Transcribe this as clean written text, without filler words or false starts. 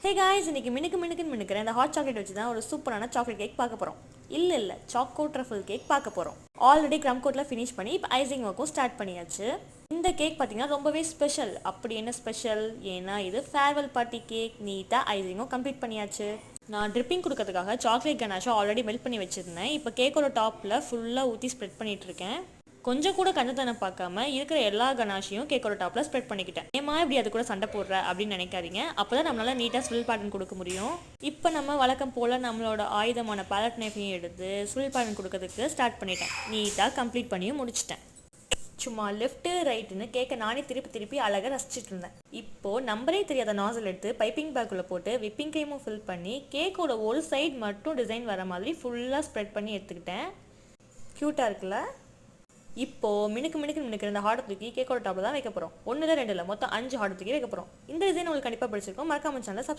Hey guys, இன்னைக்கு மினுக்குன்னு மினுக்கிற இந்த hot chocolate வச்சு தான் ஒரு சூப்பரான சாக்லேட் கேக் பார்க்க போகிறோம். இல்லை சாக்கோ ட்ரஃபிள் கேக் பார்க்க போகிறோம். ஆல்ரெடி க்ரம் கோட்டில் ஃபினிஷ் பண்ணி இப்போ ஐசிங் ஒர்க்கும் ஸ்டார்ட் பண்ணியாச்சு. இந்த கேக் பார்த்தீங்கன்னா ரொம்பவே ஸ்பெஷல். அப்படி என்ன ஸ்பெஷல்? ஏன்னா இது ஃபேர்வெல் பார்ட்டி கேக். நீட்டாக ஐசிங்கும் கம்ப்ளீட் பண்ணியாச்சு. நான் ட்ரிப்பிங் கொடுக்கறதுக்காக சாக்லேட் கனாஷை ஆல்ரெடி மெல்ட் பண்ணி வச்சுருந்தேன். இப்போ கேக்கோட டாப்பில் ஃபுல்லாக ஊற்றி ஸ்ப்ரெட் பண்ணிகிட்டு இருக்கேன். கொஞ்சம் கூட கஞ்சத்தனம் பார்க்காம இருக்கிற எல்லா கனாஷையும் கேக்கோட டாப்பில் ஸ்ப்ரெட் பண்ணிக்கிட்டேன். ஏமா இப்படி அது கூட சண்டை போடுற அப்படின்னு நினைக்காதீங்க. அப்போ தான் நம்மளால் நீட்டாக ஸ்வில் பேட்டர்ன் கொடுக்க முடியும். இப்போ நம்ம வழக்கம் போல் நம்மளோட ஆயுதமான பேலட் நைஃபையும் எடுத்து ஸ்வில் பேட்டர்ன் கொடுக்கறதுக்கு ஸ்டார்ட் பண்ணிட்டேன். நீட்டாக கம்ப்ளீட் பண்ணியும் முடிச்சிட்டேன். சும்மா லெஃப்ட்டு ரைட்டுன்னு கேட்க நானே திருப்பி அழகாக ரசிச்சிட்டு இருந்தேன். இப்போது நம்பரே தெரியாத நாசல் எடுத்து பைப்பிங் பேக்குள்ளே போட்டு விப்பிங் க்ரீமும் ஃபில் பண்ணி கேக்கோட ஒரு சைடு மட்டும் டிசைன் வர மாதிரி ஃபுல்லாக ஸ்ப்ரெட் பண்ணி எடுத்துக்கிட்டேன். க்யூட்டாக இருக்குல்ல? இப்போது மினுக்கு இந்த ஹார்ட் தூக்கி கேக்கோட டாப்பில் தான் வைக்க போகிறோம். 1 2 இல்லை, மொத்தம் 5 ஹார்ட் தூக்கி வைக்க போகிறோம். இந்த டிசைன் உங்களுக்கு கண்டிப்பாக பிடிச்சிருக்கும். மறக்காம சேனலை சப்ஸ்கிரைப்